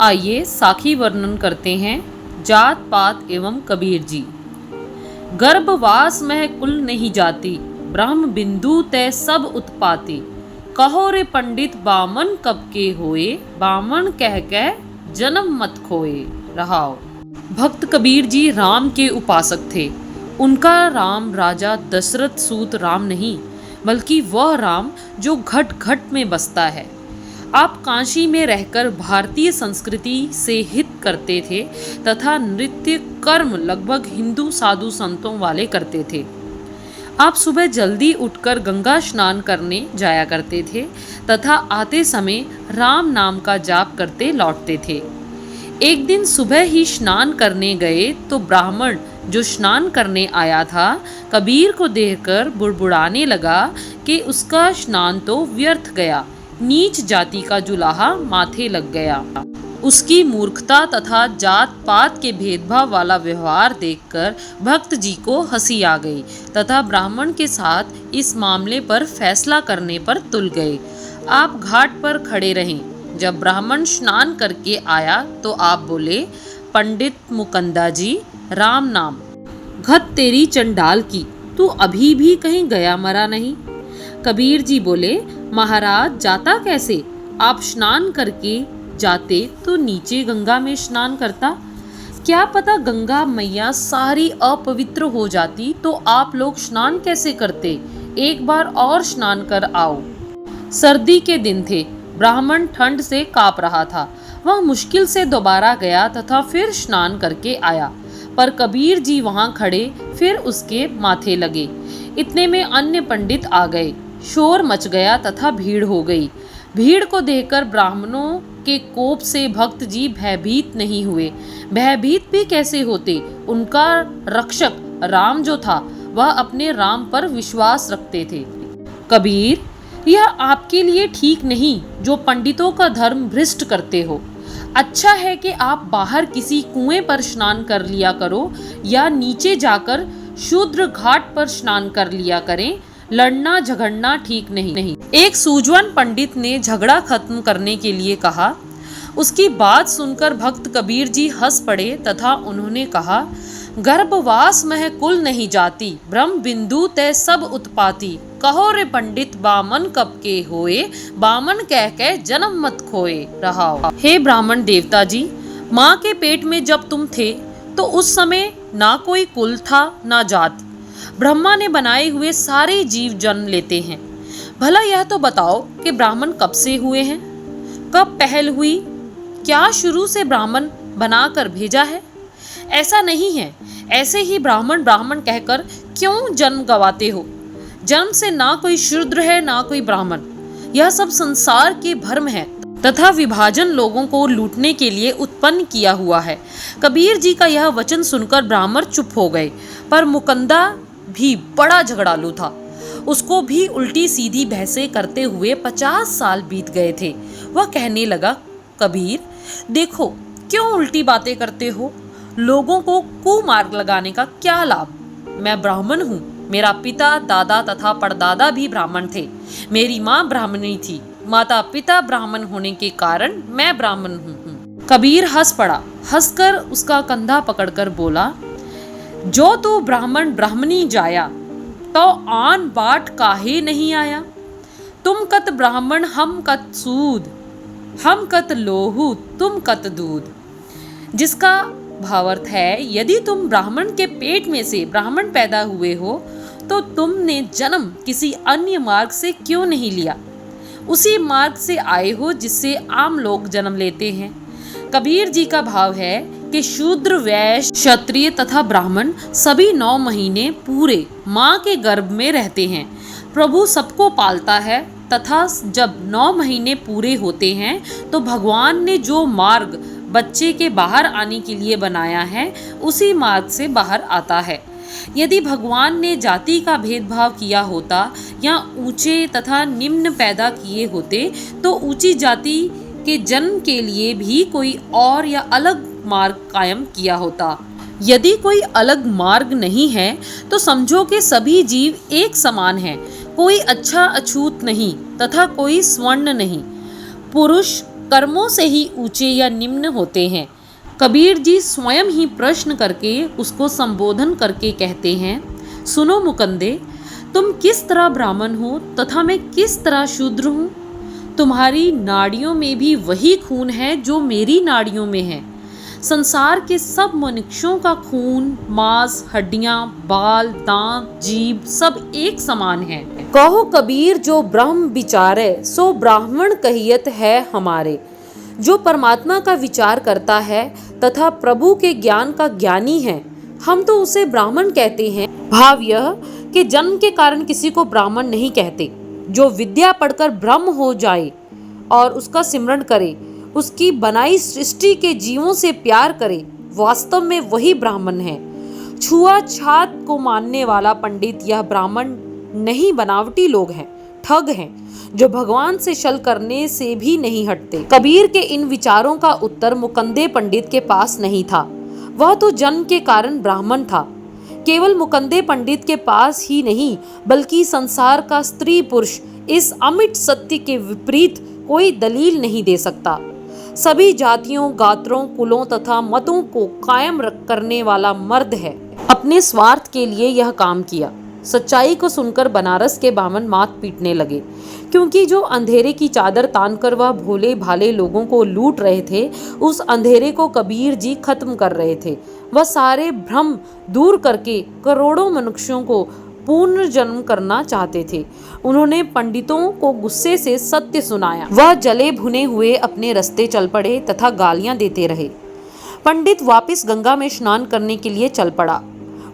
आइए साखी वर्णन करते हैं जात पात एवं कबीर जी। गर्भवास मह कुल नहीं जाती, ब्रह्म बिंदु तय सब उत्पाती। कहो रे पंडित बामन कब के होए, बामन कह जन्म मत खोए। रहाओ। भक्त कबीर जी राम के उपासक थे। उनका राम राजा दशरथ सूत राम नहीं, बल्कि वह राम जो घट घट में बसता है। आप काशी में रहकर भारतीय संस्कृति से हित करते थे तथा नृत्य कर्म लगभग हिंदू साधु संतों वाले करते थे। आप सुबह जल्दी उठकर गंगा स्नान करने जाया करते थे तथा आते समय राम नाम का जाप करते लौटते थे। एक दिन सुबह ही स्नान करने गए तो ब्राह्मण जो स्नान करने आया था कबीर को देखकर बुड़बुड़ाने लगा कि उसका स्नान तो व्यर्थ गया, नीच जाति का जुलाहा माथे लग गया। उसकी मूर्खता तथा जात पात के भेदभाव वाला व्यवहार देखकर भक्त जी को हंसी आ गई तथा ब्राह्मण के साथ इस मामले पर फैसला करने पर तुल गए। आप घाट पर खड़े रहें। जब ब्राह्मण स्नान करके आया तो आप बोले, पंडित मुकंदा जी, राम नाम। घत तेरी चंडाल की, तू अभी भी कहीं गया मरा नहीं। कबीर जी बोले, महाराज जाता कैसे? आप स्नान करके जाते तो नीचे गंगा में स्नान करता। क्या पता गंगा मैया सारी अपवित्र हो जाती तो आप लोग स्नान कैसे करते? एक बार और स्नान कर आओ। सर्दी के दिन थे। ब्राह्मण ठंड से कांप रहा था। वह मुश्किल से दोबारा गया तथा फिर स्नान करके आया, पर कबीर जी वहां खड़े फिर उसके माथे लगे। इतने में अन्य पंडित आ गए। शोर मच गया तथा भीड़ हो गई। भीड़ को देखकर ब्राह्मणों के कोप से भक्त जी भयभीत नहीं हुए। भयभीत भी कैसे होते? उनका रक्षक राम जो था वह अपने राम पर विश्वास रखते थे। कबीर, यह आपके लिए ठीक नहीं जो पंडितों का धर्म भ्रष्ट करते हो। अच्छा है कि आप बाहर किसी कुएं पर स्नान कर लिया करो या नीचे जाकर शूद्र घाट पर स्नान कर लिया करें। लड़ना झगड़ना ठीक नहीं। एक सूझवान पंडित ने झगड़ा खत्म करने के लिए कहा। उसकी बात सुनकर भक्त कबीर जी हंस पड़े तथा उन्होंने कहा, गर्भवास मह कुल नहीं जाती, ब्रह्म बिंदु तय सब उत्पाती। कहो रे पंडित बामन कब के होए, बामन कह जन्म मत खोए। रहाओ। हे ब्राह्मण देवता जी, माँ के पेट में जब तुम थे तो उस समय ना कोई कुल था ना जात। ब्रह्मा ने बनाए हुए सारे जीव जन्म लेते हैं। भला यह तो बताओ कि ब्राह्मण कब से हुए हैं? कब पहल हुई? क्या शुरू से ब्राह्मण बनाकर भेजा है? ऐसा नहीं है। ऐसे ही ब्राह्मण ब्राह्मण कहकर क्यों जन्म गवाते हो? जन्म से ना कोई शूद्र है ना कोई ब्राह्मण। यह सब संसार के भ्रम है तथा विभाजन लोगों को लूटने के लिए उत्पन्न किया हुआ है। कबीर जी का यह वचन सुनकर ब्राह्मण चुप हो गए, पर मुकंदा भी बड़ा झगड़ालू था। उसको भी उल्टी सीधी बहसें करते हुए 50 साल बीत गए थे। वह कहने लगा, कबीर देखो क्यों उल्टी बातें करते हो? लोगों को कुमार्ग लगाने का क्या लाभ? मैं ब्राह्मण हूँ। मेरा पिता दादा तथा परदादा भी ब्राह्मण थे। मेरी माँ ब्राह्मणी थी। माता पिता ब्राह्मण होने के कारण मैं ब्राह्मण हूँ। कबीर हंस पड़ा। हंसकर उसका कंधा पकड़कर बोला, जो तू ब्राह्मण ब्राह्मणी जाया, तो आन बाट काहे नहीं आया? तुम कत ब्राह्मण हम कत सूद, हम कत लोहू तुम कत दूध। जिसका भावार्थ है, यदि तुम ब्राह्मण के पेट में से ब्राह्मण पैदा हुए हो तो तुमने जन्म किसी अन्य मार्ग से क्यों नहीं लिया? उसी मार्ग से आए हो जिससे आम लोग जन्म लेते हैं। कबीर जी का भाव है कि शूद्र वैश्य क्षत्रिय तथा ब्राह्मण सभी 9 महीने पूरे माँ के गर्भ में रहते हैं। प्रभु सबको पालता है तथा जब 9 महीने पूरे होते हैं तो भगवान ने जो मार्ग बच्चे के बाहर आने के लिए बनाया है उसी मार्ग से बाहर आता है। यदि भगवान ने जाति का भेदभाव किया होता या ऊंचे तथा निम्न पैदा किए होते तो ऊंची जाति के जन्म के लिए भी कोई और या अलग मार्ग कायम किया होता। यदि कोई अलग मार्ग नहीं है तो समझो कि सभी जीव एक समान हैं। कोई अच्छा अछूत नहीं तथा कोई स्वर्ण नहीं। पुरुष कर्मों से ही ऊंचे या निम्न होते हैं। कबीर जी स्वयं ही प्रश्न करके उसको संबोधन करके कहते हैं, सुनो मुकंदे, तुम किस तरह ब्राह्मण हो तथा मैं किस तरह शूद्र हूँ। तुम्हारी नाड़ियों में भी वही खून है जो मेरी नाड़ियों में है। संसार के सब मनुष्यों का खून, मांस, हड्डियां, बाल, दांत, जीभ सब एक समान है। कहो कबीर, जो ब्रह्म विचारे सो ब्राह्मण कहियत है हमारे। जो परमात्मा का विचार करता है तथा प्रभु के ज्ञान का ज्ञानी है, हम तो उसे ब्राह्मण कहते हैं। भाव यह कि जन्म के कारण किसी को ब्राह्मण नहीं कहते। जो विद्या पढ़कर ब्रह्म हो जाए और उसका सिमरन करे, उसकी बनाई सृष्टि के जीवों से प्यार करे, वास्तव में वही ब्राह्मण है। छुआछात को मानने वाला पंडित यह ब्राह्मण नहीं, बनावटी लोग हैं, ठग हैं, जो भगवान से छल करने से भी नहीं हटते। कबीर के इन विचारों का उत्तर मुकंदे पंडित के पास नहीं था। वह तो जन्म के कारण ब्राह्मण था। केवल मुकंदे पंडित के पास ही नहीं, बल्कि संसार का स्त्री पुरुष इस अमिट सत्य के विपरीत कोई दलील नहीं दे सकता। सभी जातियों, गात्रों, कुलों तथा मतों को कायम करने वाला मर्द है। अपने स्वार्थ के लिए यह काम किया। सच्चाई को सुनकर बनारस के बामन माथ पीटने लगे, क्योंकि जो अंधेरे की चादर तानकर वह भोले भाले लोगों को लूट रहे थे, उस अंधेरे को कबीर जी खत्म कर रहे थे। वह सारे भ्रम दूर करके करोड़ों मनुष्यों को पुनर्जन्म करना चाहते थे। उन्होंने पंडितों को गुस्से से सत्य सुनाया। वह जले भुने हुए अपने रास्ते चल पड़े तथा गालियां देते रहे। पंडित वापस गंगा में स्नान करने के लिए चल पड़ा।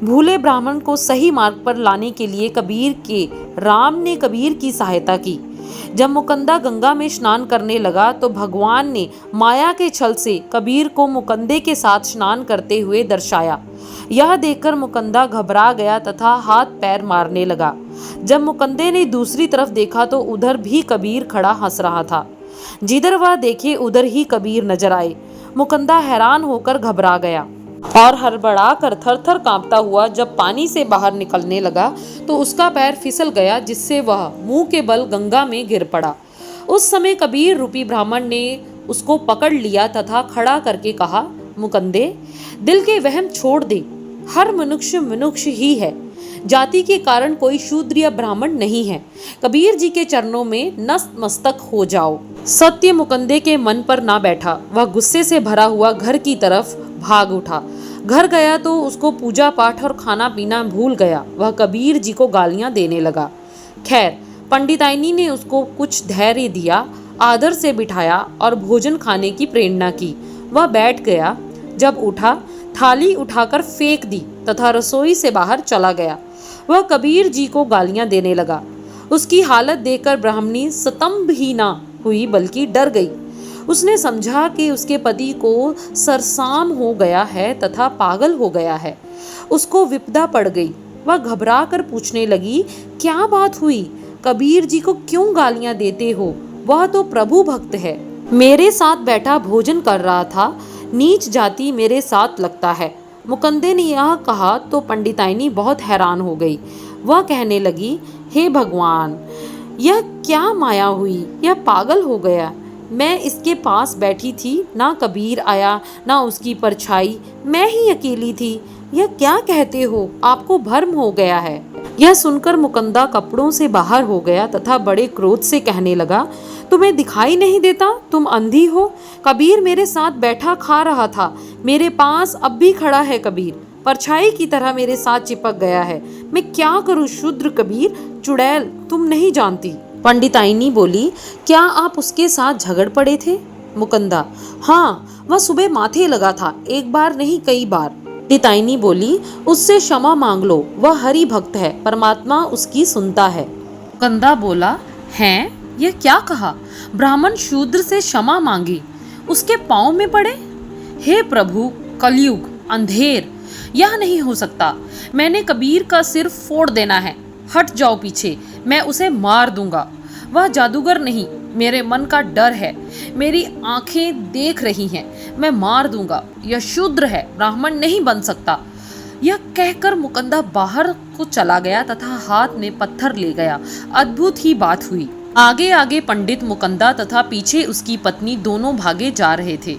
भूले ब्राह्मण को सही मार्ग पर लाने के लिए राम ने कबीर की सहायता की। जब मुकंदा गंगा में स्नान करने लगा तो भगवान ने माया के छल से कबीर को मुकंदे के साथ स्नान करते हुए दर्शाया। यह देखकर मुकंदा घबरा गया तथा हाथ पैर मारने लगा। जब मुकंदे ने दूसरी तरफ देखा तो उधर भी कबीर खड़ा हंस रहा था। जिधर वह देखे उधर ही कबीर नजर आए। मुकंदा हैरान होकर घबरा गया और हड़बड़ा कर थर-थर कांपता हुआ जब पानी से बाहर निकलने लगा तो उसका पैर फिसल गया, जिससे वह मुंह के बल गंगा में गिर पड़ा। उस समय कबीर रूपी ब्राह्मण ने उसको पकड़ लिया तथा खड़ा करके कहा, मुकंदे, दिल के वहम छोड़ दे। हर मनुष्य मनुष्य ही है। जाति के कारण कोई शूद्र या ब्राह्मण नहीं है। कबीर जी के चरणों में नतमस्तक हो जाओ। सत्य मुकंदे के मन पर ना बैठा। वह गुस्से से भरा हुआ घर की तरफ भाग उठा। घर गया तो उसको पूजा पाठ और खाना पीना भूल गया। वह कबीर जी को गालियां देने लगा। खैर, पंडिताइनी ने उसको कुछ धैर्य दिया, आदर से बिठाया और भोजन खाने की प्रेरणा की। वह बैठ गया। जब उठा, थाली उठाकर फेंक दी तथा रसोई से बाहर चला गया। वह कबीर जी को गालियां देने लगा। उसकी हालत देखकर ब्राह्मणी स्तंभ ही ना हुई बल्कि डर गई। उसने समझा कि उसके पति को सरसाम हो गया है तथा पागल हो गया है। उसको विपदा पड़ गई। वह घबरा कर पूछने लगी, क्या बात हुई? कबीर जी को क्यों गालियां देते हो? वह तो प्रभु भक्त है। मेरे साथ बैठा भोजन कर रहा था। नीच जाति मेरे साथ लगता है। मुकंदे ने यह कहा तो पंडिताइनी बहुत हैरान हो गई। वह कहने लगी, हे भगवान, यह क्या माया हुई? यह पागल हो गया। मैं इसके पास बैठी थी, ना कबीर आया ना उसकी परछाई, मैं ही अकेली थी। यह क्या कहते हो? आपको भ्रम हो गया है। यह सुनकर मुकंदा कपड़ों से बाहर हो गया तथा बड़े क्रोध से कहने लगा, तुम्हें दिखाई नहीं देता? तुम अंधी हो? कबीर मेरे साथ बैठा खा रहा था। मेरे पास अब भी खड़ा है कबीर, परछाई की तरह मेरे साथ चिपक गया है। मैं क्या करूं? शूद्र कबीर, चुड़ैल, तुम नहीं जानती। पंडिताइनी बोली, क्या आप उसके साथ झगड़ पड़े थे? मुकंदा, हाँ, वह सुबह माथे लगा था, एक बार नहीं कई बार। पंडिताइनी बोली, उससे क्षमा मांग लो, वह हरि भक्त है, परमात्मा उसकी सुनता है। मुकंदा बोला, हैं? यह क्या कहा? ब्राह्मण शूद्र से क्षमा मांगी, उसके पांव में पड़े? हे प्रभु, कलयुग, अंधेर, यह नहीं हो सकता। मैंने कबीर का सिर फोड़ देना है। हट जाओ पीछे, मैं उसे मार दूंगा। वह जादूगर नहीं, मेरे मन का डर है। मेरी आंखें देख रही हैं, मैं मार दूंगा। यह शूद्र है, ब्राह्मण नहीं बन सकता। यह कहकर मुकंदा बाहर को चला गया तथा हाथ में पत्थर ले गया। अद्भुत ही बात हुई। आगे आगे पंडित मुकंदा तथा पीछे उसकी पत्नी दोनों भागे जा रहे थे।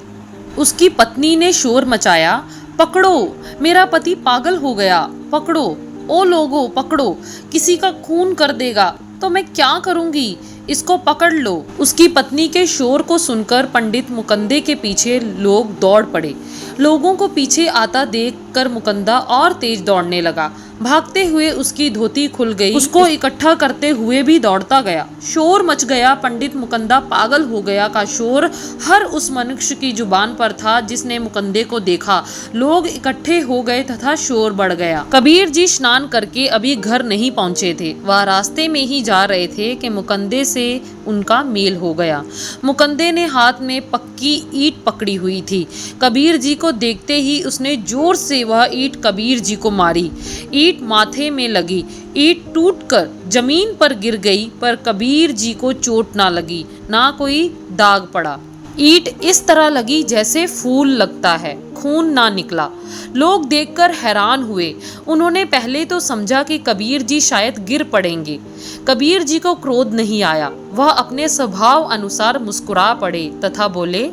उसकी पत्नी ने शोर मचाया, पकड़ो, मेरा पति पागल हो गया, पकड़ो, ओ लोगो पकड़ो, किसी का खून कर देगा, तो मैं क्या करूंगी, इसको पकड़ लो। उसकी पत्नी के शोर को सुनकर पंडित मुकंदे के पीछे लोग दौड़ पड़े। लोगों को पीछे आता देखकर मुकंदा और तेज दौड़ने लगा। भागते हुए उसकी धोती खुल गई, उसको इकट्ठा करते हुए भी दौड़ता गया। शोर मच गया, पंडित मुकंदा पागल हो गया का शोर हर उस मनुष्य की जुबान पर था जिसने मुकंदे को देखा। लोग इकट्ठे हो गए तथा शोर बढ़ गया। कबीर जी स्नान करके अभी घर नहीं पहुंचे थे। वह रास्ते में ही जा रहे थे कि मुकंदे से उनका मेल हो गया। मुकंदे ने हाथ में पक्की ईंट पकड़ी हुई थी। कबीर जी को देखते ही उसने जोर से वह ईंट कबीर जी को मारी। ईंट माथे में लगी, ईंट टूटकर जमीन पर गिर गई, पर कबीर जी को चोट ना लगी, ना कोई दाग पड़ा। ईंट इस तरह लगी जैसे फूल लगता है, खून ना निकला। लोग देखकर हैरान हुए। उन्होंने पहले तो समझा कि कबीर जी शायद गिर पड़ेंगे। कबीर जी को क्रोध नहीं आया। वह अपने स्वभाव अनुसार मुस्कुरा पड़े तथा बोले,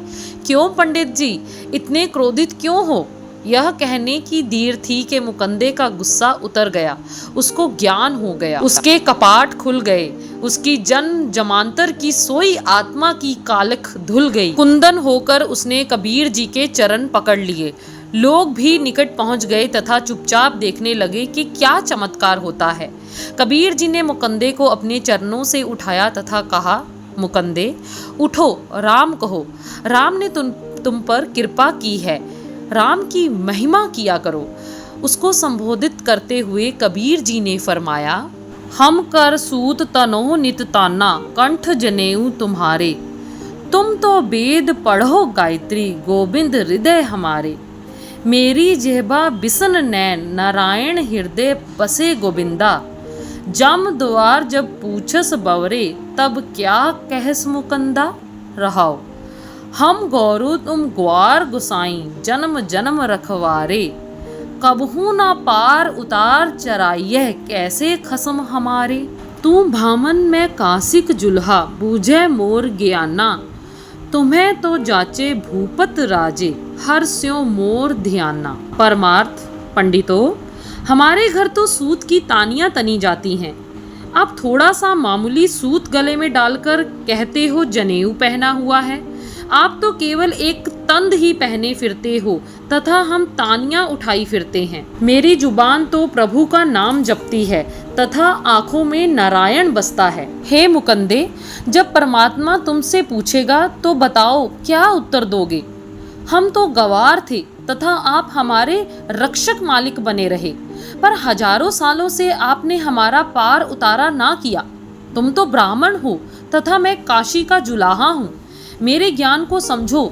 क्यों पंडित जी, इतने क्रोधित क्यों हो? यह कहने की देर थी कि मुकंदे का गुस्सा उतर गया। उसको ज्ञान हो गया। उसके कपाट खुल गए। उसकी जन्म जमांतर की सोई आत्मा की कालख धुल गई। कुंदन होकर उसने कबीर जी के चरण पकड़ लिए। लोग भी निकट पहुंच गए तथा चुपचाप देखने लगे कि क्या चमत्कार होता है। कबीर जी ने मुकंदे को अपने चरणों से उठाया तथा कहा, मुकंदे उठो, राम कहो। राम ने तुम पर कृपा की है, राम की महिमा किया करो। उसको संबोधित करते हुए कबीर जी ने फरमाया, हम कर सूत तनो नित ताना, कंठ जनेऊ तुम्हारे। तुम तो वेद पढ़ो गायत्री, गोविंद हृदय हमारे। मेरी जेहबा बिसन नैन, नारायण हृदय बसे गोविंदा। जम द्वार जब पूछस बवरे, तब क्या कहस मुकंदा। रहाओ, हम गौरु तुम ग्वार गुसाई, जन्म जन्म रखवारे। कबहू ना पार उतार चराइयह, कैसे खसम हमारे। तू भामन में कासिक जुल्हा, बूझे मोर ज्ञाना। तुम्हें तो जाचे भूपत राजे, हर स्यों मोर ध्याना। परमार्थ, पंडितों, हमारे घर तो सूत की तानियां तनी जाती हैं। आप थोड़ा सा मामूली सूत गले में डालकर कहते हो जनेऊ पहना हुआ है। आप तो केवल एक तंद ही पहने फिरते हो तथा हम तानियां उठाई फिरते हैं। मेरी जुबान तो प्रभु का नाम जपती है तथा आंखों में नारायण बसता है। हे मुकंदे, जब परमात्मा तुमसे पूछेगा तो बताओ क्या उत्तर दोगे। हम तो गवार थे तथा आप हमारे रक्षक मालिक बने रहे, पर हजारों सालों से आपने हमारा पार उतारा ना किया। तुम तो ब्राह्मण हो तथा मैं काशी का जुलाहा हूँ। मेरे ज्ञान को समझो।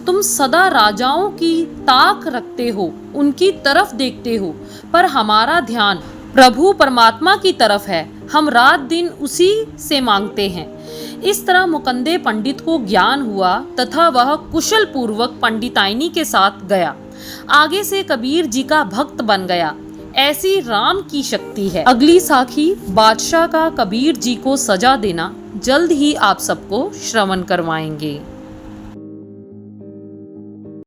तुम सदा राजाओं की ताक रखते हो, उनकी तरफ देखते हो, पर हमारा ध्यान प्रभु परमात्मा की तरफ है। हम रात दिन उसी से मांगते हैं। इस तरह मुकंदे पंडित को ज्ञान हुआ तथा वह कुशल पूर्वक पंडिताइनी के साथ गया। आगे से कबीर जी का भक्त बन गया। ऐसी राम की शक्ति है। अगली साखी बादशाह का कबीर जी को सजा देना जल्द ही आप सबको श्रवण करवाएंगे।